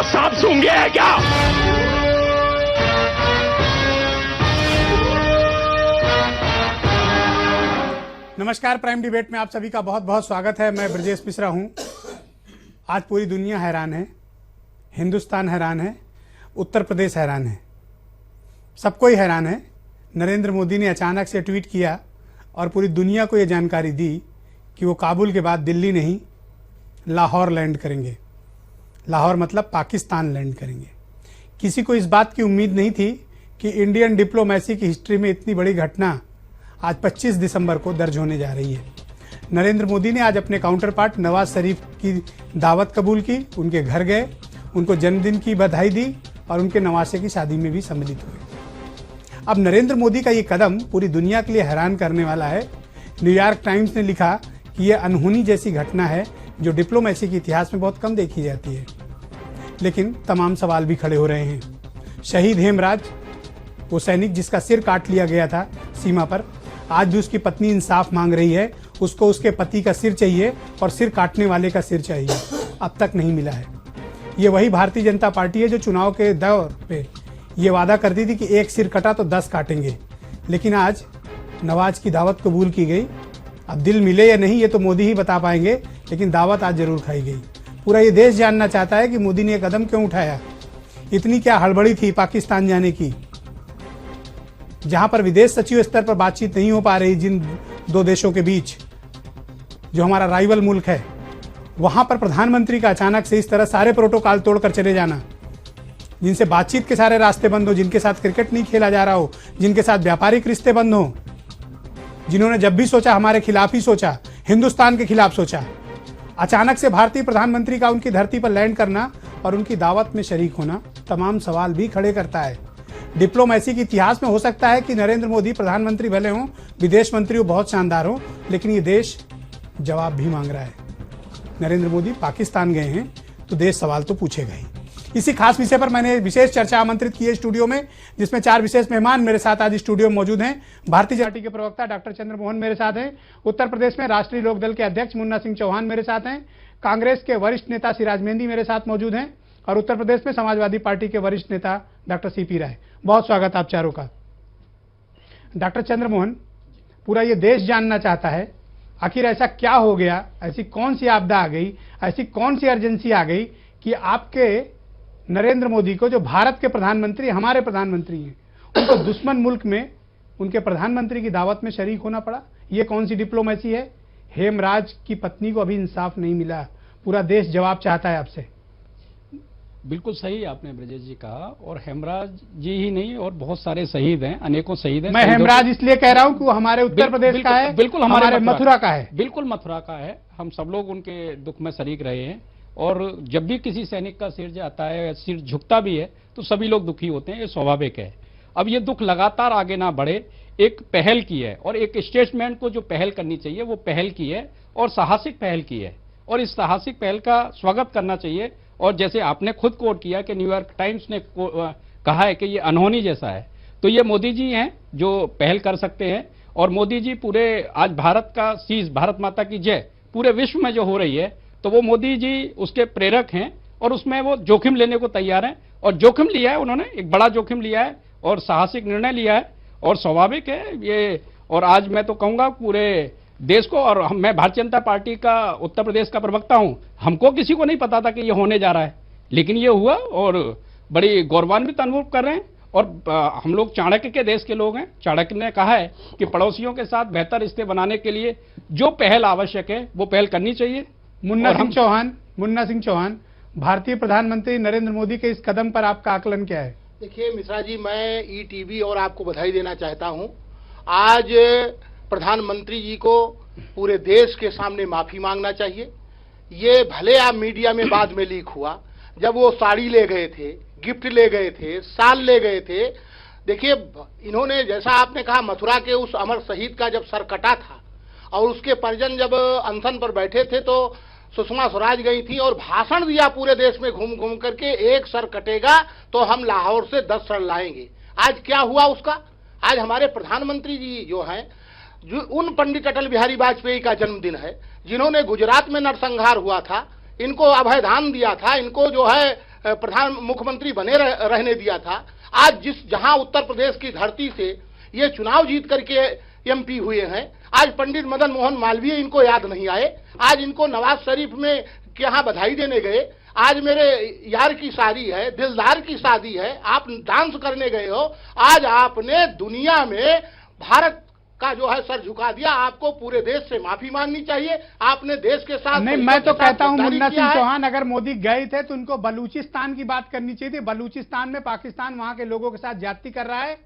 को सांप सूंघ गया है क्या? नमस्कार, प्राइम डिबेट में आप सभी का बहुत बहुत स्वागत है। मैं ब्रजेश मिश्रा हूं। आज पूरी दुनिया हैरान है, हिंदुस्तान हैरान है, उत्तर प्रदेश हैरान है, सब कोई हैरान है। नरेंद्र मोदी ने अचानक से ट्वीट किया और पूरी दुनिया को ये जानकारी दी कि वो काबुल के बाद दिल्ली नहीं, लाहौर लैंड करेंगे। लाहौर मतलब पाकिस्तान लैंड करेंगे। किसी को इस बात की उम्मीद नहीं थी कि इंडियन डिप्लोमेसी की हिस्ट्री में इतनी बड़ी घटना आज 25 दिसंबर को दर्ज होने जा रही है। नरेंद्र मोदी ने आज अपने काउंटर पार्ट नवाज शरीफ की दावत कबूल की, उनके घर गए, उनको जन्मदिन की बधाई दी और उनके नवासे की शादी में भी सम्मिलित हुए। अब नरेंद्र मोदी का ये कदम पूरी दुनिया के लिए हैरान करने वाला है। न्यूयॉर्क टाइम्स ने लिखा कि यह अनहोनी जैसी घटना है जो डिप्लोमेसी के इतिहास में बहुत कम देखी जाती है। लेकिन तमाम सवाल भी खड़े हो रहे हैं। शहीद हेमराज, वो सैनिक जिसका सिर काट लिया गया था सीमा पर, आज भी उसकी पत्नी इंसाफ मांग रही है। उसको उसके पति का सिर चाहिए और सिर काटने वाले का सिर चाहिए। अब तक नहीं मिला है। ये वही भारतीय जनता पार्टी है जो चुनाव के दौर पे ये वादा करती थी कि एक सिर कटा तो 10 काटेंगे। लेकिन आज नवाज की दावत कबूल की गई। अब दिल मिले या नहीं ये तो मोदी ही बता पाएंगे, लेकिन दावत आज जरूर खाई गई। पूरा ये देश जानना चाहता है कि मोदी ने ये कदम क्यों उठाया। इतनी क्या हड़बड़ी थी पाकिस्तान जाने की, जहां पर विदेश सचिव स्तर पर बातचीत नहीं हो पा रही जिन दो देशों के बीच, जो हमारा राइवल मुल्क है, वहां पर प्रधानमंत्री का अचानक से इस तरह सारे प्रोटोकॉल तोड़कर चले जाना, जिनसे बातचीत के सारे रास्ते बंद हो, जिनके साथ क्रिकेट नहीं खेला जा रहा हो, जिनके साथ व्यापारिक रिश्ते बंद हो, जिन्होंने जब भी सोचा हमारे खिलाफ ही सोचा, हिंदुस्तान के खिलाफ सोचा, अचानक से भारतीय प्रधानमंत्री का उनकी धरती पर लैंड करना और उनकी दावत में शरीक होना तमाम सवाल भी खड़े करता है। डिप्लोमेसी के इतिहास में हो सकता है कि नरेंद्र मोदी प्रधानमंत्री भले हों, विदेश मंत्री हो, बहुत शानदार हो, लेकिन ये देश जवाब भी मांग रहा है। नरेंद्र मोदी पाकिस्तान गए हैं तो देश सवाल तो पूछेगा ही। इसी खास विषय पर मैंने विशेष चर्चा आमंत्रित की है स्टूडियो में, जिसमें 4 विशेष मेहमान मेरे साथ आज स्टूडियो में मौजूद हैं। भारतीय जनता पार्टी के प्रवक्ता डॉक्टर चंद्रमोहन मेरे साथ हैं। उत्तर प्रदेश में राष्ट्रीय लोकदल के अध्यक्ष मुन्ना सिंह चौहान मेरे साथ हैं। कांग्रेस के वरिष्ठ नेता सिराज मेहंदी मेरे साथ मौजूद हैं और उत्तर प्रदेश में समाजवादी पार्टी के वरिष्ठ नेता डॉक्टर सीपी राय। बहुत स्वागत आप चारों का। डॉक्टर चंद्रमोहन, पूरा ये देश जानना चाहता है आखिर ऐसा क्या हो गया, ऐसी कौन सी आपदा आ गई, ऐसी कौन सी अर्जेंसी आ गई कि आपके नरेंद्र मोदी को, जो भारत के प्रधानमंत्री, हमारे प्रधानमंत्री हैं, उनको दुश्मन मुल्क में उनके प्रधानमंत्री की दावत में शरीक होना पड़ा। ये कौन सी डिप्लोमेसी है? हेमराज की पत्नी को अभी इंसाफ नहीं मिला। पूरा देश जवाब चाहता है आपसे। बिल्कुल सही आपने ब्रजेश जी कहा, और हेमराज जी ही नहीं और बहुत सारे शहीद हैं, अनेकों शहीद हैं। मैं हेमराज इसलिए कह रहा हूं कि वो हमारे उत्तर प्रदेश का है, बिल्कुल हमारे मथुरा का है। बिल्कुल मथुरा का है। हम सब लोग उनके दुख में शरीक रहे हैं, और जब भी किसी सैनिक का सिर जाता है, सिर झुकता भी है, तो सभी लोग दुखी होते हैं, ये स्वाभाविक है। अब ये दुख लगातार आगे ना बढ़े, एक पहल की है, और एक स्टेटमेंट को जो पहल करनी चाहिए वो पहल की है, और साहसिक पहल की है, और इस साहसिक पहल का स्वागत करना चाहिए। और जैसे आपने खुद कोट किया कि न्यूयॉर्क टाइम्स ने कहा है कि ये अनहोनी जैसा है, तो ये मोदी जी हैं जो पहल कर सकते हैं। और मोदी जी पूरे आज भारत का शीश, भारत माता की जय पूरे विश्व में जो हो रही है, तो वो मोदी जी उसके प्रेरक हैं, और उसमें वो जोखिम लेने को तैयार हैं, और जोखिम लिया है उन्होंने, एक बड़ा जोखिम लिया है और साहसिक निर्णय लिया है, और स्वाभाविक है ये। और आज मैं तो कहूँगा पूरे देश को, और मैं भारतीय जनता पार्टी का उत्तर प्रदेश का प्रवक्ता हूं, हमको किसी को नहीं पता था कि ये होने जा रहा है, लेकिन ये हुआ, और बड़ी गौरवान्वित अनुभव कर रहे हैं। और हम लोग चाणक्य के देश के लोग हैं। चाणक्य ने कहा है कि पड़ोसियों के साथ बेहतर रिश्ते बनाने के लिए जो पहल आवश्यक है वो पहल करनी चाहिए। मुन्ना सिंह चौहान, भारतीय प्रधानमंत्री नरेंद्र मोदी के इस कदम पर आपका आकलन क्या है? देखिए मिश्रा जी, मैं ईटीवी और आपको बधाई देना चाहता हूं। आज प्रधानमंत्री जी को पूरे देश के सामने माफी मांगना चाहिए। ये भले आप मीडिया में बाद में लीक हुआ, जब वो साड़ी ले गए थे, गिफ्ट ले गए थे, साल ले गए थे। देखिए इन्होंने, जैसा आपने कहा, मथुरा के उस अमर शहीद का जब सर कटा था और उसके परिजन जब अनशन पर बैठे थे, तो सुषमा स्वराज गई थी और भाषण दिया पूरे देश में घूम घूम करके, एक सर कटेगा तो हम लाहौर से 10 सर लाएंगे। आज क्या हुआ उसका? आज हमारे प्रधानमंत्री जी जो हैं, जो उन पंडित अटल बिहारी वाजपेयी का जन्मदिन है, जिन्होंने गुजरात में नरसंहार हुआ था, इनको अभयदान दिया था, इनको जो है प्रधान मुख्यमंत्री बने रहने दिया था। आज जहां उत्तर प्रदेश की धरती से ये चुनाव जीत करके एमपी हुए हैं, आज पंडित मदन मोहन मालवीय इनको याद नहीं आए। आज इनको नवाज शरीफ में के यहाँ बधाई देने गए। आज मेरे यार की शादी है, दिलदार की शादी है, आप डांस करने गए हो। आज आपने दुनिया में भारत का जो है सर झुका दिया। आपको पूरे देश से माफी मांगनी चाहिए। आपने देश के साथ नहीं, मैं तो कहता हूं मुन्ना सिंह चौहान, अगर मोदी गए थे तो उनको बलूचिस्तान की बात करनी चाहिए थी। बलूचिस्तान में पाकिस्तान वहां के लोगों के साथ ज्यादती कर रहा है,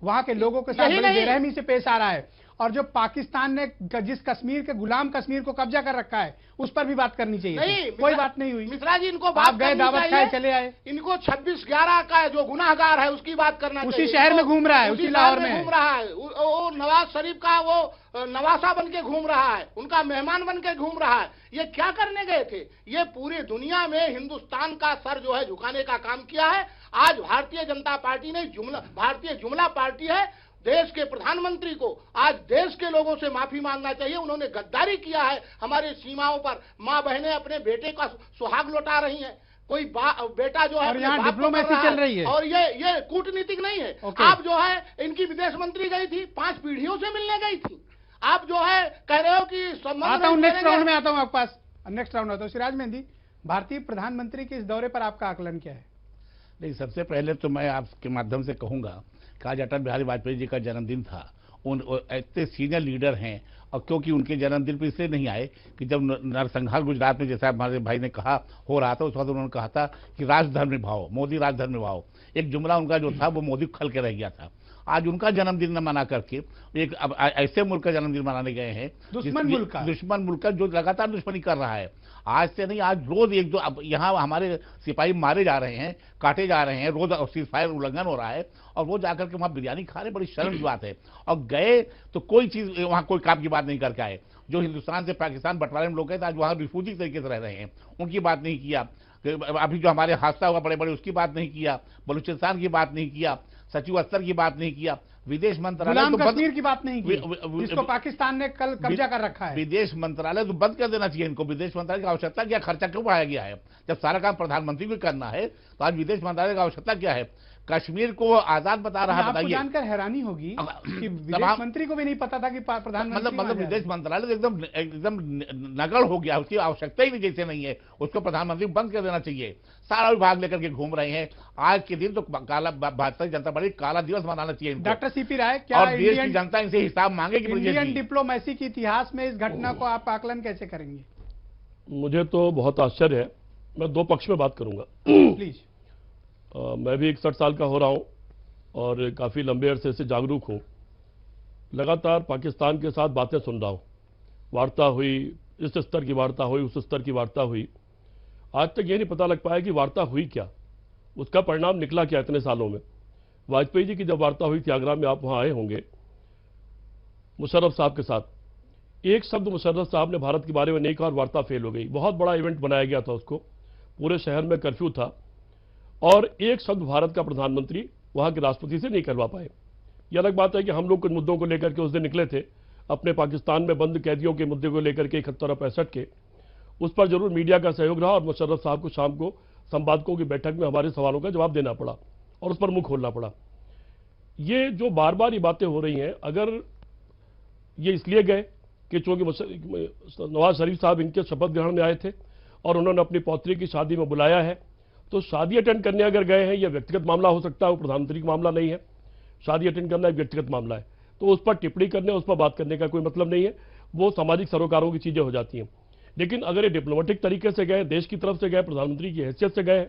वहां के लोगों के साथ बड़ी बेरहमी से पेश आ रहा है, और जो पाकिस्तान ने जिस कश्मीर के गुलाम कश्मीर को कब्जा कर रखा है उस पर भी बात करनी चाहिए। नहीं, कोई बात नहीं हुई। मिश्रा जी, इनको आप गए, दावत खाए, चले आए। इनको 26/11 का जो गुनाहगार है उसकी बात करना चाहिए। उसी शहर में घूम रहा है, उसी लाहौर में घूम रहा है। वो नवाज शरीफ का वो नवासा बन के घूम रहा है, उनका मेहमान बन के घूम रहा है। ये क्या करने गए थे? ये पूरी दुनिया में हिंदुस्तान का सर जो है झुकाने का काम किया है। आज भारतीय जनता पार्टी ने भारतीय जुमला पार्टी है। देश के प्रधानमंत्री को आज देश के लोगों से माफी मांगना चाहिए। उन्होंने गद्दारी किया है। हमारे सीमाओं पर मां बहनें अपने बेटे का सुहाग लौटा रही हैं। कोई बेटा जो है और यहाँ डिप्लोमेसी चल रही है, और ये कूटनीतिक नहीं है। आप जो है इनकी विदेश मंत्री गई थी, 5 पीढ़ियों से मिलने गई थी। आप जो है कह रहे हो कि आता हूं, नेक्स्ट राउंड में आता हूं आपके पास। नेक्स्ट राउंड आता हूं। सिराज मेहंदी, भारतीय प्रधानमंत्री के इस दौरे पर आपका आकलन क्या है? नहीं, सबसे पहले तो मैं आपके माध्यम से कहूंगा कि आज अटल बिहारी वाजपेयी जी का जन्मदिन था। उन इतने सीनियर लीडर हैं, और क्योंकि उनके जन्मदिन पर इसलिए नहीं आए कि जब नरसंहार गुजरात में, जैसा हमारे भाई ने कहा, हो रहा था, उस वक्त उन्होंने कहा था कि राजधर्म निभाओ, मोदी राजधर्म निभाओ। एक जुमला उनका जो था वो मोदी खल के रह गया था। आज उनका जन्मदिन न मना करके एक अब ऐसे मुल्क का जन्मदिन मनाने गए हैं, दुश्मन मुल्क का जो लगातार दुश्मनी कर रहा है। आज से नहीं, आज रोज एक दो, अब यहाँ हमारे सिपाही मारे जा रहे हैं, काटे जा रहे हैं, रोज सीज फायर उल्लंघन हो रहा है, और वो जाकर के वहाँ बिरयानी खा रहे, बड़ी शर्म की बात है। और गए तो कोई चीज वहाँ कोई काम की बात नहीं करके आए। जो हिंदुस्तान से पाकिस्तान बंटवारे में लोग गए थे, आज वहाँ रिफ्यूजी तरीके से रह रहे हैं, उनकी बात नहीं किया। अभी जो हमारे हादसा हुआ बड़े बड़े, उसकी बात नहीं किया। बलूचिस्तान की बात नहीं किया। सचिव अस्तर की बात नहीं किया। विदेश मंत्रालय तो कश्मीर की बात नहीं की, जिसको पाकिस्तान ने कल कब्जा कर रखा है। विदेश मंत्रालय तो बंद कर देना चाहिए इनको। विदेश मंत्रालय की आवश्यकता क्या, खर्चा क्यों बढ़ाया गया है? जब सारा काम प्रधानमंत्री को करना है तो आज विदेश मंत्रालय की आवश्यकता क्या है? कश्मीर को आजाद बता रहा है, बताइए। जानकर हैरानी होगी कि विदेश मंत्री को भी नहीं पता था कि प्रधानमंत्री, मतलब विदेश मंत्रालय एकदम नगड़ हो गया, उसकी आवश्यकता ही जैसे नहीं है। उसको प्रधानमंत्री बंद कर देना चाहिए। सारा विभाग लेकर के घूम रहे हैं। आज के दिन तो काला, भारतीय जनता पार्टी काला दिवस मनाना चाहिए। डॉक्टर सीपी राय, क्या और देश की जनता इनसे हिसाब मांगेगी? इंडियन डिप्लोमेसी के इतिहास में इस घटना को आप आकलन कैसे करेंगे? मुझे तो बहुत आश्चर्य है। मैं 2 पक्ष में बात करूंगा। प्लीज। मैं भी 61 साल का हो रहा हूं और काफ़ी लंबे अरसे से जागरूक हूं। लगातार पाकिस्तान के साथ बातें सुन रहा हूं। वार्ता हुई, इस स्तर की वार्ता हुई, उस स्तर की वार्ता हुई। आज तक ये नहीं पता लग पाया कि वार्ता हुई क्या, उसका परिणाम निकला क्या इतने सालों में। वाजपेयी जी की जब वार्ता हुई थी आगरा में, आप वहाँ आए होंगे, मुशर्रफ साहब के साथ, एक शब्द मुशर्रफ साहब ने भारत के बारे में नहीं कहा और वार्ता फेल हो गई। बहुत बड़ा इवेंट बनाया गया था उसको, पूरे शहर में कर्फ्यू था, और एक शब्द भारत का प्रधानमंत्री वहां के राष्ट्रपति से नहीं करवा पाए। यह अलग बात है कि हम लोग कुछ मुद्दों को लेकर के उस दिन निकले थे, अपने पाकिस्तान में बंद कैदियों के मुद्दे को लेकर के 71 और 65 के, उस पर जरूर मीडिया का सहयोग रहा और मुशर्रफ साहब को शाम को संपादकों की बैठक में हमारे सवालों का जवाब देना पड़ा और उस पर मुंह खोलना पड़ा। ये जो बार बार ये बातें हो रही हैं, अगर ये इसलिए गए कि चूंकि नवाज शरीफ साहब इनके शपथ ग्रहण में आए थे और उन्होंने अपनी पौत्री की शादी में बुलाया है, तो शादी अटेंड करने अगर गए हैं, यह व्यक्तिगत मामला हो सकता है, वो प्रधानमंत्री का मामला नहीं है। शादी अटेंड करना एक व्यक्तिगत मामला है, तो उस पर टिप्पणी करने, उस पर बात करने का कोई मतलब नहीं है। वो सामाजिक सरोकारों की चीजें हो जाती हैं। लेकिन अगर ये डिप्लोमेटिक तरीके से गए, देश की तरफ से गए, प्रधानमंत्री की हैसियत से गए,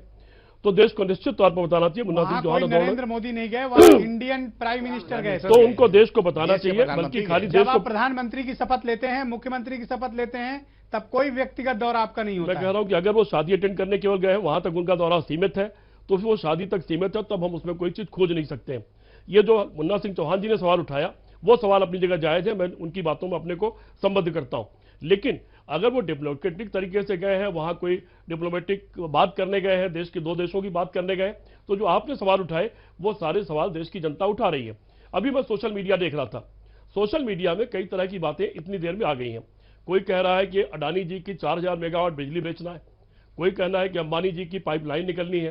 तो देश को निश्चित तौर पर बताना चाहिए। मुन्ना सिंह चौहान, नरेंद्र मोदी नहीं गए, वहाँ इंडियन प्राइम मिनिस्टर गए, तो उनको देश को बताना चाहिए। बल्कि खाली देश को, प्रधानमंत्री की शपथ लेते हैं, मुख्यमंत्री की शपथ लेते हैं, तब कोई व्यक्तिगत दौरा आपका नहीं होता। मैं कह रहा हूं कि अगर वो शादी अटेंड करने केवल गए, वहां तक उनका दौरा सीमित है, तो फिर वो शादी तक सीमित है, तब हम उसमें कोई चीज खोज नहीं सकते। ये जो मुन्ना सिंह चौहान जी ने सवाल उठाया, वो सवाल अपनी जगह जायज है, मैं उनकी बातों में अपने को संबद्ध करता हूं। लेकिन अगर वो डिप्लोमेटिक तरीके से गए हैं, वहां कोई डिप्लोमेटिक बात करने गए हैं, देश के 2 देशों की बात करने गए, तो जो आपने सवाल उठाए वो सारे सवाल देश की जनता उठा रही है। अभी मैं सोशल मीडिया देख रहा था, सोशल मीडिया में कई तरह की बातें इतनी देर में आ गई हैं। कोई कह रहा है कि अडानी जी की 4000 मेगावाट बिजली बेचना है, कोई कहना है कि अंबानी जी की पाइपलाइन निकलनी है,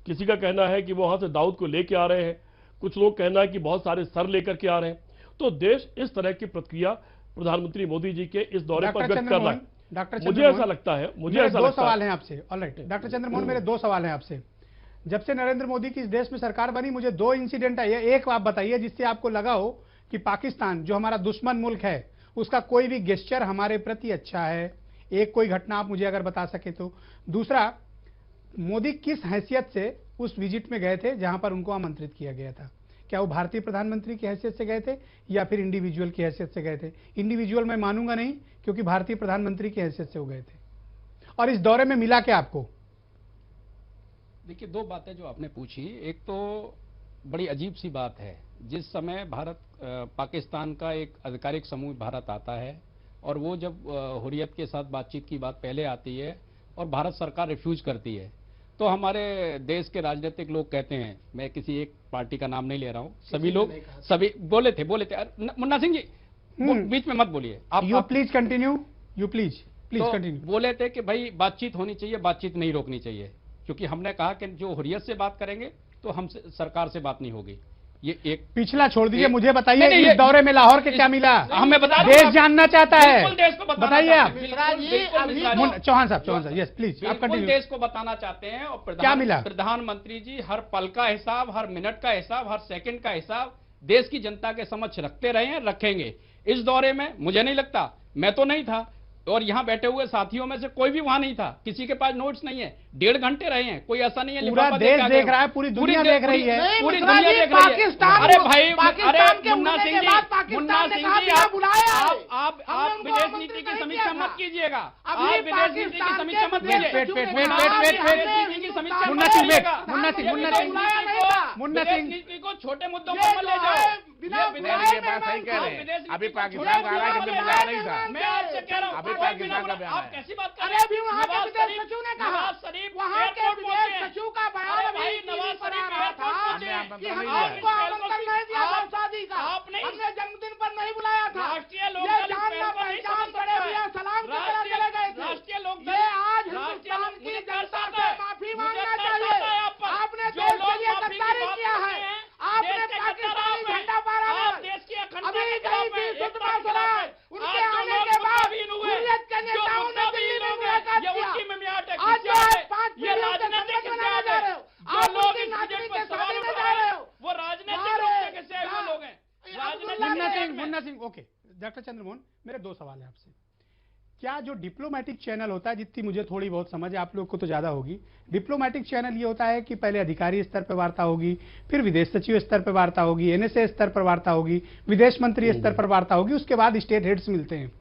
किसी का कहना है कि वो वहां से दाऊद को लेके आ रहे हैं, कुछ लोग कहना है कि बहुत सारे सर लेकर के आ रहे हैं। तो देश इस तरह की प्रतिक्रिया प्रधानमंत्री मोदी जी के इस दौरे पर व्यक्त कर रहा है। मुझे ऐसा लगता है, दो सवाल हैं आपसे। ऑलराइट डॉक्टर चंद्रमोहन, मेरे दो सवाल हैं आपसे। जब से नरेंद्र मोदी की इस देश में सरकार बनी, मुझे दो इंसिडेंट है, एक आप बताइए जिससे आपको लगा हो कि पाकिस्तान जो हमारा दुश्मन मुल्क है उसका कोई भी गेस्चर हमारे प्रति अच्छा है। एक कोई घटना आप मुझे अगर बता सके तो। दूसरा, मोदी किस हैसियत से उस विजिट में गए थे जहां पर उनको आमंत्रित किया गया था? क्या वो भारतीय प्रधानमंत्री की हैसियत से गए थे या फिर इंडिविजुअल की हैसियत से गए थे? इंडिविजुअल मैं मानूंगा नहीं, क्योंकि भारतीय प्रधानमंत्री की हैसियत से वो गए थे। और इस दौरे में मिला क्या आपको? देखिए, दो बातें जो आपने पूछी, एक तो बड़ी अजीब सी बात है, जिस समय भारत पाकिस्तान का एक आधिकारिक समूह भारत आता है और वो जब हुर्रियत के साथ बातचीत की बात पहले आती है और भारत सरकार रिफ्यूज करती है, तो हमारे देश के राजनीतिक लोग कहते हैं, मैं किसी एक पार्टी का नाम नहीं ले रहा हूं, सभी लोग सभी बोले थे मुन्ना सिंह जी बीच में मत बोलिए आप। You please continue, you please continue. बोले थे कि भाई बातचीत होनी चाहिए, बातचीत नहीं रोकनी चाहिए, क्योंकि हमने कहा कि जो हुर्रियत से बात करेंगे तो हमसे सरकार से बात नहीं होगी। ये एक पिछला छोड़ दीजिए, मुझे बताइए इस दौरे में लाहौर के क्या मिला? हमें बता, देश जानना चाहता है, देश को बताइए आप। चौहान साहब यस प्लीज आप कंटिन्यू। देश को बताना चाहते हैं और क्या मिला? प्रधानमंत्री जी हर पल का हिसाब, हर मिनट का हिसाब, हर सेकंड का हिसाब देश की जनता के समक्ष रखते रहे हैं, रखेंगे। इस दौरे में मुझे नहीं लगता, मैं तो नहीं था और यहाँ बैठे हुए साथियों में से कोई भी वहां नहीं था, किसी के पास नोट्स नहीं है, 1.5 घंटे रहे हैं, कोई ऐसा नहीं है पूरा देश देख रहा है, पूरी दुनिया देख रही है, पूरी दुनिया देख रही है। अरे भाई, अरे मुन्ना सिंह जी, आप विदेश नीति की समीक्षा मत कीजिएगा, आप विदेश नीति की समीक्षा मत कीजिए। मुन्ना सिंह नीति को छोटे मुद्दों पर मत ले जाओ। अभी पाकिस्तान का आ रहा है कि बुलाया नहीं था। मैं आपसे कह रहा हूँ, पाकिस्तान का बयान आप है। कैसी बात कर रहे हैं? वहाँ के विदेश सचिव ने कहा, वहाँ के विदेश सचिव का बयान भाई नवाज शरीफ था कि हमको आमंत्रण नहीं दिया था शादी का, हमने जन्मदिन पर नहीं बुलाया था, राष्ट्रीय ये जानना पहचान बड़े भैया सलाम की तरह चले गए थे। ये आज हिंदुस्तान की जनता से माफी मांगना चाहिए। आपने देश के लिए गद्दारी किया है, आपने पाकिस्तानी झंडा फहराया, अभी गई थी सुषमा स्वराज, उनके आने के बाद हुर्रियत के नेताओं ने दिल्ली में मुलाकात किया। आज जो है 5 मिलियन के संबंध बनाने जा रहे हो, आप उनकी नाचनी के शादी में जा रहे हो, वो राजनीतिक रूप से कैसे वो लोग हैं। मुन्ना सिंह ओके। डॉक्टर चंद्रमोहन, मेरे दो सवाल है आपसे। क्या जो डिप्लोमेटिक चैनल होता है, जितनी मुझे थोड़ी बहुत समझ है, आप लोग को तो ज्यादा होगी, डिप्लोमेटिक चैनल ये होता है कि पहले अधिकारी स्तर पर वार्ता होगी, फिर विदेश सचिव स्तर पर वार्ता होगी, एनएसए स्तर पर वार्ता होगी, विदेश मंत्री स्तर पर वार्ता होगी, उसके बाद स्टेट हेड्स मिलते हैं।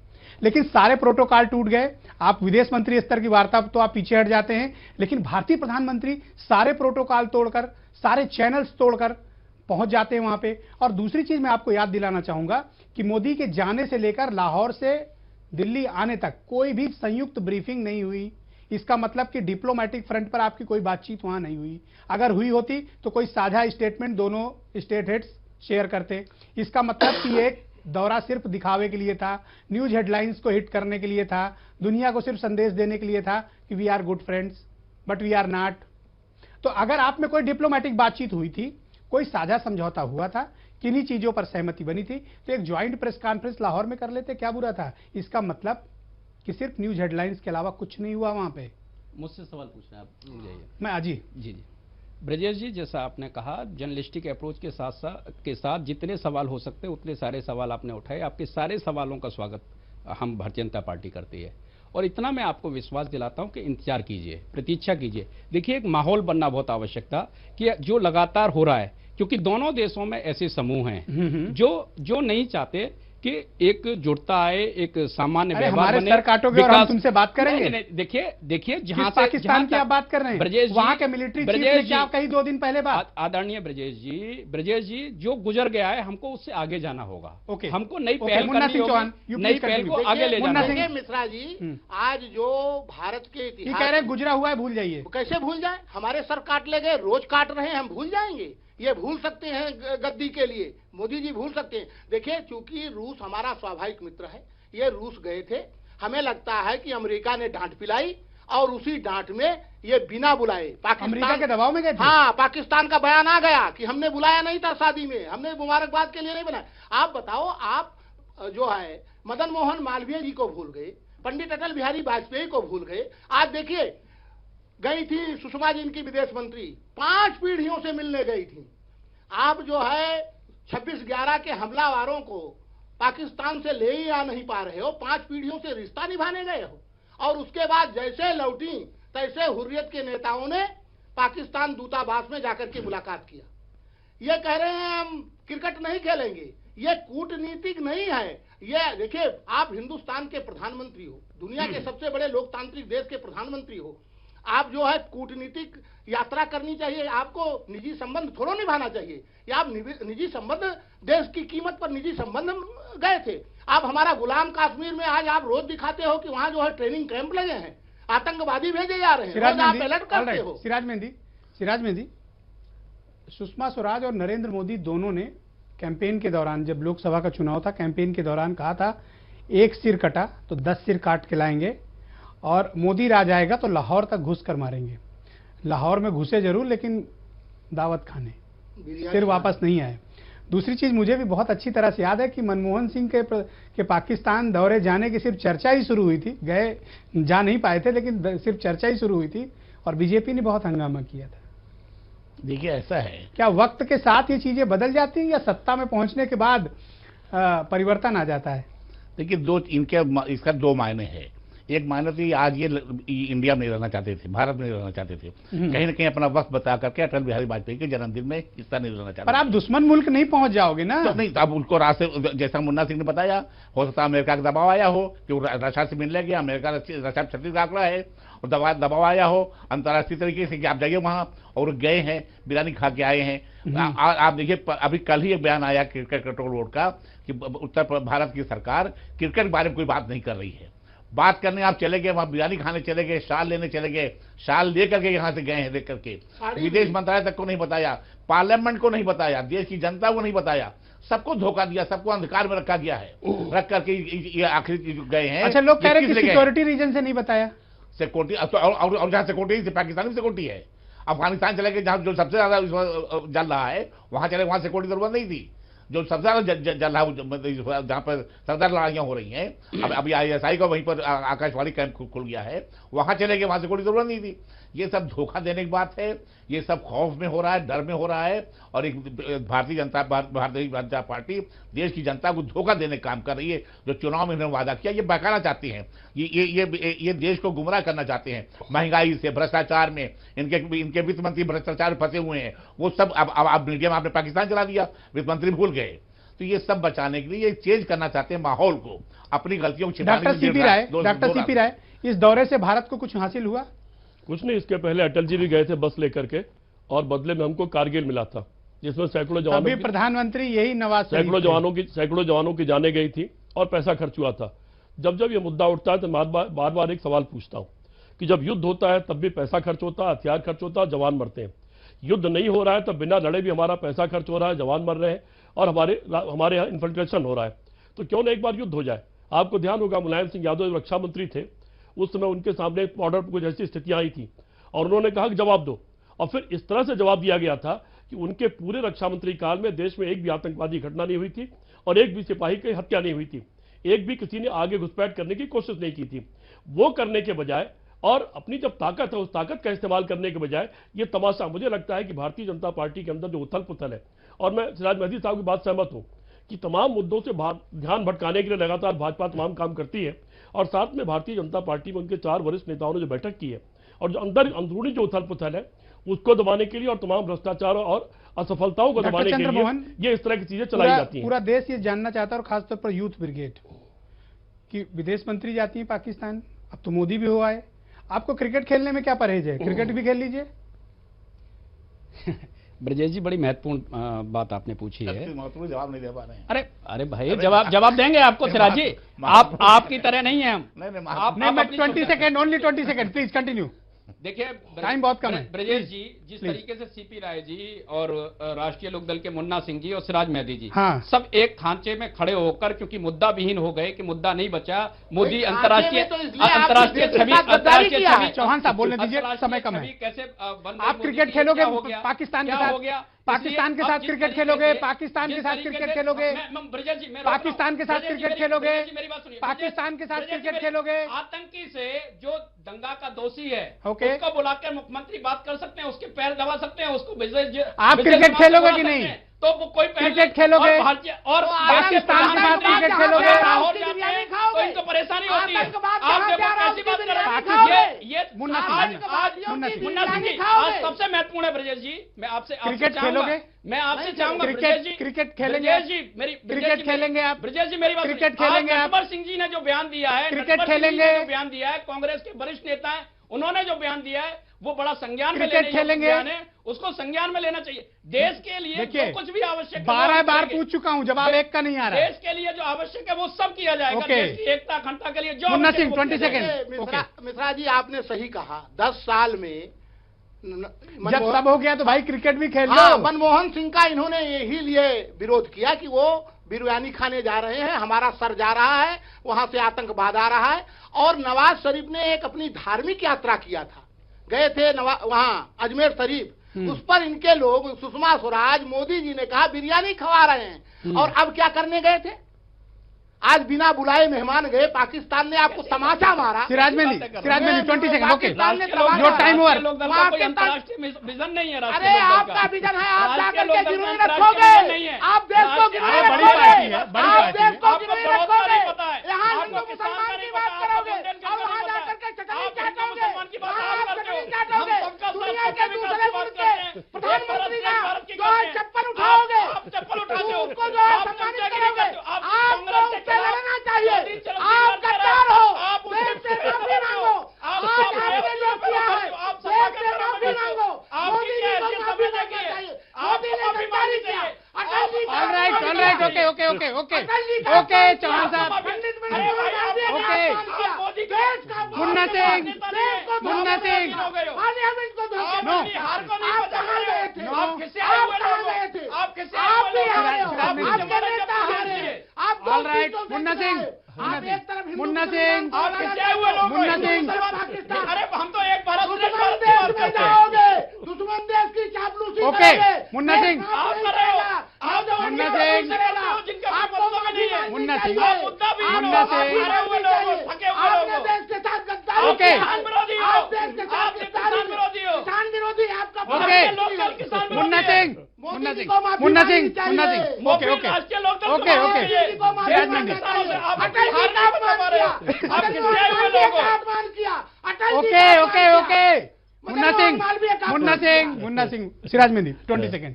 लेकिन सारे प्रोटोकॉल टूट गए। आप विदेश मंत्री स्तर की वार्ता तो आप पीछे हट जाते हैं, लेकिन भारतीय प्रधानमंत्री सारे प्रोटोकॉल तोड़कर, सारे चैनल्स तोड़कर पहुंच जाते हैं वहां पे। और दूसरी चीज मैं आपको याद दिलाना चाहूंगा कि मोदी के जाने से लेकर लाहौर से दिल्ली आने तक कोई भी संयुक्त ब्रीफिंग नहीं हुई। इसका मतलब कि डिप्लोमेटिक फ्रंट पर आपकी कोई बातचीत वहां नहीं हुई। अगर हुई होती तो कोई साझा स्टेटमेंट दोनों स्टेट हेड्स शेयर करते। इसका मतलब कि एक दौरा सिर्फ दिखावे के लिए था, न्यूज हेडलाइंस को हिट करने के लिए था, दुनिया को सिर्फ संदेश देने के लिए था कि we are good friends but we are not. तो अगर आप में कोई डिप्लोमेटिक बातचीत हुई थी, कोई साझा समझौता हुआ था, किन्हीं चीजों पर सहमति बनी थी, तो एक ज्वाइंट प्रेस कॉन्फ्रेंस लाहौर में कर लेते, क्या बुरा था? इसका मतलब कि सिर्फ न्यूज हेडलाइंस के अलावा कुछ नहीं हुआ वहां पे। मुझसे सवाल पूछना है आप? मैं अजी जी ब्रजेश जी, जैसा आपने कहा, जर्नलिस्टिक अप्रोच के साथ जितने सवाल हो सकते हैं उतने सारे सवाल आपने उठाए। आपके सारे सवालों का स्वागत हम भारतीय जनता पार्टी करती है। और इतना मैं आपको विश्वास दिलाता हूं कि इंतजार कीजिए, प्रतीक्षा कीजिए। देखिए, एक माहौल बनना बहुत आवश्यक था कि जो लगातार हो रहा है, क्योंकि दोनों देशों में ऐसे समूह हैं जो नहीं चाहते कि एक जुड़ता आए, एक सामान्य व्यवहार बने। सर काटोगे और हम तुमसे बात करेंगे। देखिए जहां से पाकिस्तान की आप बात कर रहे हैं, ब्रजेश जी, वहां के मिलिट्री चीफ ने क्या कही 2 दिन पहले बात? आदरणीय ब्रजेश जी जो गुजर गया है, हमको उससे आगे जाना होगा। ओके, हमको नई पहल करनी होगी, नई पहल को आगे ले जाना होगा। मिश्रा जी, आज जो भारत के इतिहास कह रहे गुजरा हुआ है भूल जाइए। कैसे भूल जाए? हमारे सर काट ले गए, रोज काट रहे हैं, हम भूल जाएंगे? ये भूल सकते हैं गद्दी के लिए? मोदी जी भूल सकते हैं? देखिए, चूंकि रूस हमारा स्वाभाविक मित्र है, ये रूस गए थे, हमें लगता है कि अमेरिका ने डांट पिलाई, और उसी डांट में ये बिना बुलाए अमेरिका के दबाव में गए थे? हाँ, पाकिस्तान का बयान आ गया कि हमने बुलाया नहीं था शादी में, हमने मुबारकबाद के लिए नहीं बनाया। आप बताओ, आप जो है मदन मोहन मालवीय जी को भूल गए, पंडित अटल बिहारी वाजपेयी को भूल गए। आज देखिए, गई थी सुषमा जी इनकी विदेश मंत्री, 5 पीढ़ियों से मिलने गई थी। आप जो है 26/11 के हमलावारों को पाकिस्तान से ले ही आ नहीं पा रहे हो, 5 पीढ़ियों से रिश्ता निभाने गए हो। और उसके बाद जैसे लौटी तैसे हुर्रियत के नेताओं ने पाकिस्तान दूतावास में जाकर के मुलाकात किया। ये कह रहे हैं हम क्रिकेट नहीं खेलेंगे, ये कूटनीतिक नहीं है। ये देखिए, आप हिंदुस्तान के प्रधानमंत्री हो, दुनिया के सबसे बड़े लोकतांत्रिक देश के प्रधानमंत्री हो, आप जो है कूटनीतिक यात्रा करनी चाहिए, आपको निजी संबंध थोड़ा निभाना चाहिए। या आप निजी संबंध, देश की कीमत पर निजी संबंध गए थे। आप हमारा गुलाम कश्मीर में आज आप रोज दिखाते हो कि वहां जो है ट्रेनिंग कैंप लगे हैं, आतंकवादी भेजे जा रहे हैं, रोज आप अलर्ट करते हो। सिराज मेहंदी, सुषमा स्वराज और नरेंद्र मोदी दोनों ने कैंपेन के दौरान, जब लोकसभा का चुनाव था, कैंपेन के दौरान कहा था 1 सिर कटा तो 10 सिर काट के लाएंगे, और मोदी राज आएगा तो लाहौर तक घुस कर मारेंगे। लाहौर में घुसे जरूर, लेकिन दावत खाने, सिर वापस नहीं आए। दूसरी चीज मुझे भी बहुत अच्छी तरह से याद है कि मनमोहन सिंह के पाकिस्तान दौरे जाने की सिर्फ चर्चा ही शुरू हुई थी, गए जा नहीं पाए थे, लेकिन सिर्फ चर्चा ही शुरू हुई थी, और बीजेपी ने बहुत हंगामा किया था। देखिए, ऐसा है, क्या वक्त के साथ ये चीजें बदल जाती हैं या सत्ता में पहुंचने के बाद परिवर्तन आ जाता है? देखिए, इसका 2 मायने हैं। एक मायने तो ये आज ये इंडिया में नहीं रहना चाहते थे, भारत में नहीं रहना चाहते थे, कहीं ना कहीं अपना वक्त बता करके अटल बिहारी वाजपेयी के जन्मदिन में हिस्सा नहीं लेना चाहते। पर आप दुश्मन मुल्क नहीं पहुंच जाओगे ना। तो नहीं, अब उनको रास्ते, जैसा मुन्ना सिंह ने बताया, हो सकता है अमेरिका का दबाव आया हो कि रशिया से मिलने गया, अमेरिका रशिया 36 का आंकड़ा है, और दबाव आया हो अंतर्राष्ट्रीय तरीके से कि आप जाइए वहां, और गए हैं, बिरयानी खा के आए हैं। आप देखिए, अभी कल ही एक बयान आया क्रिकेट कंट्रोल बोर्ड का कि उत्तर भारत की सरकार क्रिकेट के बारे में कोई बात नहीं कर रही है। बात करने आप चले गए, वहां बिरयानी खाने चले गए, शाल लेने चले गए, शाल लेकर के यहाँ से गए हैं, देख करके विदेश मंत्रालय तक को नहीं बताया, पार्लियामेंट को नहीं बताया, देश की जनता को नहीं बताया, सबको धोखा दिया, सबको अंधकार में रखा गया है, रख करके ये आखिरी गए हैं। अच्छा, लोग कह रहे हैं कि सिक्योरिटी रीजन से नहीं बताया। सिक्योरिटी और जहाँ सिक्योरिटी पाकिस्तान में सिक्योरिटी है, अफगानिस्तान चले गए, जहाँ जो सबसे ज्यादा जल रहा है वहां चले, वहां सिक्योरिटी जरूरत नहीं थी। जो सबसे ज्यादा जल रहा है, जहाँ पर सरदार लड़ाइयाँ हो रही हैं, अभी ISI का वहीं पर आकाशवाणी कैंप खुल गया है, वहां चले गए, वहां से कोई जरूरत नहीं थी। ये सब धोखा देने की बात है, ये सब खौफ में हो रहा है, डर में हो रहा है, और एक भारतीय जनता पार्टी देश की जनता को धोखा देने का काम कर रही है। जो चुनाव में इन्होंने वादा किया, ये बहकाना चाहती हैं, ये देश को गुमराह करना चाहते हैं। महंगाई से, भ्रष्टाचार में, इनके वित्त मंत्री भ्रष्टाचार फंसे हुए हैं, वो सब अब मीडिया में आपने पाकिस्तान चला दिया, वित्त मंत्री भूल गए। तो ये सब बचाने के लिए चेंज करना चाहते हैं माहौल को, अपनी गलतियों को छिपाने के लिए। डॉक्टर सीपी राय, इस दौरे से भारत को कुछ हासिल हुआ? कुछ नहीं। इसके पहले अटल जी भी गए थे बस लेकर के, और बदले में हमको कारगिल मिला था, जिसमें सैकड़ों जवानों, प्रधानमंत्री यही नवाज सैकड़ों जवानों की जाने गई थी और पैसा खर्च हुआ था। जब ये मुद्दा उठता है तो बार बार एक सवाल पूछता हूं कि जब युद्ध होता है तब भी पैसा खर्च होता है, हथियार खर्च होता है, जवान मरते हैं। युद्ध नहीं हो रहा है तब बिना लड़े भी हमारा पैसा खर्च हो रहा है, जवान मर रहे हैं, और हमारे यहाँ इन्फिल्ट्रेशन हो रहा है। तो क्यों ना एक बार युद्ध हो जाए। आपको ध्यान होगा, मुलायम सिंह यादव रक्षा मंत्री थे, उस समय उनके सामने बॉर्डर पर कुछ ऐसी स्थितियां आई थी, और उन्होंने कहा कि जवाब दो, और फिर इस तरह से जवाब दिया गया था कि उनके पूरे रक्षा मंत्री काल में देश में एक भी आतंकवादी घटना नहीं हुई थी, और एक भी सिपाही की हत्या नहीं हुई थी, एक भी किसी ने आगे घुसपैठ करने की कोशिश नहीं की थी। वो करने के बजाय, और अपनी जब ताकत है उस ताकत का इस्तेमाल करने के बजाय ये तमाशा, मुझे लगता है कि भारतीय जनता पार्टी के अंदर जो उथल पुथल है, और मैं सिराज मेहंदी साहब की बात सहमत हूं कि तमाम मुद्दों से ध्यान भटकाने के लिए लगातार भाजपा तमाम काम करती है, और साथ में भारतीय जनता पार्टी में उनके 4 वरिष्ठ नेताओं ने जो बैठक की है, और जो अंदरूनी जो उथल पुथल है उसको दबाने के लिए, और तमाम भ्रष्टाचार और असफलताओं को दबाने के लिए ये इस तरह की चीजें चलाई जाती हैं। पूरा देश ये जानना चाहता है, और खासतौर पर यूथ ब्रिगेड, कि विदेश मंत्री जाती है पाकिस्तान, अब तो मोदी भी हुआ है, आपको क्रिकेट खेलने में क्या परहेज है? क्रिकेट भी खेल लीजिए। ब्रजेश जी, बड़ी महत्वपूर्ण बात आपने पूछी है। जवाब नहीं दे पा रहे हैं। अरे भाई, जवाब देंगे आपको सिराज जी, आपकी तरह नहीं है हम। नहीं, 20 second, only 20 second, please continue. देखिए टाइम बहुत कम है। ब्रजेश जी, जिस तरीके से सीपी राय जी और राष्ट्रीय लोकदल के मुन्ना सिंह जी और सिराज मेहदी जी, हाँ। सब एक खांचे में खड़े होकर, क्योंकि मुद्दा विहीन हो गए कि मुद्दा नहीं बचा, मोदी अंतर्राष्ट्रीय छवि। चौहान साहब बोलने दीजिए, समय कम है। कैसे आप क्रिकेट खेलोगे पाकिस्तान के साथ? पाकिस्तान के साथ क्रिकेट खेलोगे? पाकिस्तान के साथ क्रिकेट खेलोगे? पाकिस्तान के साथ क्रिकेट खेलोगे? पाकिस्तान के साथ क्रिकेट खेलोगे? आतंकी से जो दंगा का दोषी है, ओके, उसको बुलाकर मुख्यमंत्री बात कर सकते हैं, उसके पैर दबा सकते हैं, उसको आप क्रिकेट खेलोगे कि नहीं? तो वो कोई क्रिकेट खेलोगे और पाकिस्तान के साथ क्रिकेट खेलोगे? लाहौर जाते हैं तो इनको परेशानी होती है। आप देखो कैसी बात कर रहे हैं। ये मुन्ना सिंह जी, आज सबसे महत्वपूर्ण है ब्रजेश जी, मैं आपसे क्रिकेट खेलोगे? मैं आपसे चाहूंगा ब्रजेश जी, क्रिकेट खेलेंगे जी, मेरी क्रिकेट खेलेंगे आप? ब्रजेश जी मेरी बात, क्रिकेट खेलेंगे आप? नटवर सिंह जी ने जो बयान दिया है, क्रिकेट खेलेंगे? जो बयान दिया है, कांग्रेस के वरिष्ठ नेता है, उन्होंने जो बयान दिया है वो बड़ा संज्ञान में क्रिकेट लेने खेलेंगे? बयान है, उसको संज्ञान में लेना चाहिए। देश के लिए जो कुछ भी आवश्यक है 12 बार पूछ चुका हूं, जवाब एक का नहीं आ रहा है। देश के लिए जो आवश्यक है वो सब किया जाएगा। ओके। देश की एकता अखंडता के लिए जो मुन्ना आवश्यक है, सिंह वो 20 किया जाएगा। सेकेंड। मिश्रा जी, आपने सही कहा। 10 साल में जब सब हो गया तो भाई क्रिकेट भी खेल हाँ, लो। मनमोहन सिंह का इन्होंने यही लिए विरोध किया कि वो बिरयानी खाने जा रहे हैं, हमारा सर जा रहा है, वहां से आतंकवाद आ रहा है। और नवाज शरीफ ने एक अपनी धार्मिक यात्रा किया था, गए थे वहां अजमेर शरीफ, उस पर इनके लोग, सुषमा स्वराज, मोदी जी ने कहा बिरयानी खवा रहे हैं। और अब क्या करने गए थे? आज बिना बुलाए मेहमान गए, पाकिस्तान ने आपको तमाचा मारा। Siraj mehndi 20 second. Okay, your time over. अंतर्राष्ट्रीय विजन नहीं है। अरे आपका विजन है, आप जाकर के गिरवी रखोगे, आप देश को गिरवी रखोगे, आप देश को गिरवी रखोगे, यहाँ हिंदू मुसलमान की बात करोगे और वहाँ जाकर के चटनी चाटोगे, दुनिया के दूसरे मुल्क के प्रधानमंत्री का जो है चप्पल उठाओगे, उसको जो है सम्मानित करोगे। आपको उससे लड़ना चाहिए, आप गद्दार हो, देश से माफी मांगो। आज आपने जो किया है, देश से माफी मांगो। मोदी जी को माफी मांगना चाहिए, मोदी ने गद्दारी किया। अटल जी का ऑलराइट, ओके चौहान साहब, ओके मुन्ना सिंह, मुन्ना सिंह, ऑलराइट, मुन्ना सिंह, मुन्ना सिंह, मुन्ना सिंह, अरे हम तो एक भारत दुश्मन देश में जाओगे, दुश्मन देश की चापलूसी ओके करोगे। मुन्ना सिंह, मुन्ना सिंह, मुन्ना सिंह, मुन्ना सिंह, आपने देश के साथ गद्दारी ओके। किया। आप देश के साथ गद्दारी किया। किसान विरोधी आपका okay Munna Singh, Munna Singh, Munna Singh, Munna Singh, okay okay okay okay Siraj mehndi, okay okay okay Munna Singh, Munna Singh, Munna Singh, Siraj mehndi 20 second.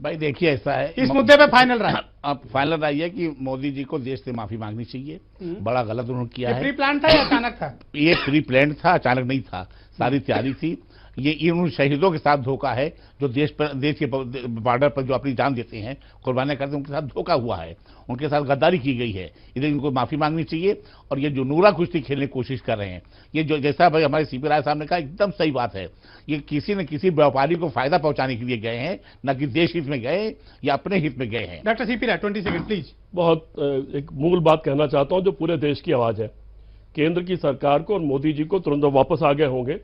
भाई देखिए ऐसा है, इस मुद्दे पे फाइनल राय। अब फाइनल राय है कि मोदी जी को देश से माफी मांगनी चाहिए। बड़ा गलत उन्होंने किया ये है। प्री प्लान था या अचानक था? ये प्री प्लान था, अचानक नहीं था, सारी तैयारी थी। ये उन शहीदों के साथ धोखा है जो देश के बॉर्डर पर जो अपनी जान देते हैं, कुर्बानियां करते हैं, उनके साथ धोखा हुआ है, उनके साथ गद्दारी की गई है। इसलिए इनको माफी मांगनी चाहिए। और ये जो नूरा कुश्ती खेलने की कोशिश कर रहे हैं, ये जो जैसा भाई हमारे सीपी राय साहब ने कहा, एकदम सही बात है। ये किसी न किसी व्यापारी को फायदा पहुंचाने के लिए गए हैं, न कि देश हित में गए या अपने हित में गए हैं। Doctor CP Rai 20 second please. बहुत एक मूल बात कहना चाहता हूं जो पूरे देश की आवाज है। केंद्र की सरकार को और मोदी जी को तुरंत वापस आ गए होंगे,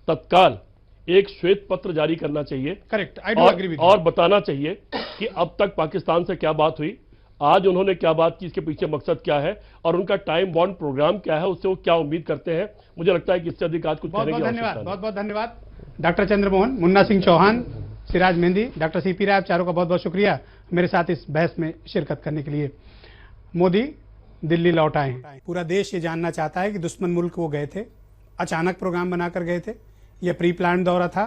तत्काल एक श्वेत पत्र जारी करना चाहिए। Correct, I do agree with. और बताना चाहिए कि अब तक पाकिस्तान से क्या बात हुई, आज उन्होंने क्या बात की, इसके पीछे मकसद क्या है और उनका टाइम बॉन्ड प्रोग्राम क्या है, उससे वो क्या उम्मीद करते हैं। मुझे लगता है कि इससे अधिक आज कुछ बहुत कहने बहुत की धन्यवाद, आवश्यकता बहुत बहुत धन्यवाद doctor Chandramohan, Munna Singh Chauhan, Siraj Mehndi, doctor CP Rai, आप चारों का बहुत बहुत शुक्रिया मेरे साथ इस बहस में शिरकत करने के लिए। मोदी दिल्ली लौट आए। पूरा देश ये जानना चाहता है कि दुश्मन मुल्क वो गए थे, अचानक प्रोग्राम बनाकर गए थे, यह प्री प्लान दौरा था।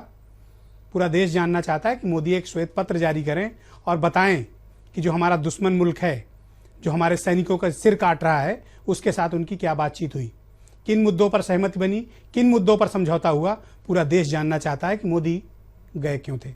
पूरा देश जानना चाहता है कि मोदी एक श्वेत पत्र जारी करें और बताएं कि जो हमारा दुश्मन मुल्क है, जो हमारे सैनिकों का सिर काट रहा है, उसके साथ उनकी क्या बातचीत हुई, किन मुद्दों पर सहमति बनी, किन मुद्दों पर समझौता हुआ। पूरा देश जानना चाहता है कि मोदी गए क्यों थे।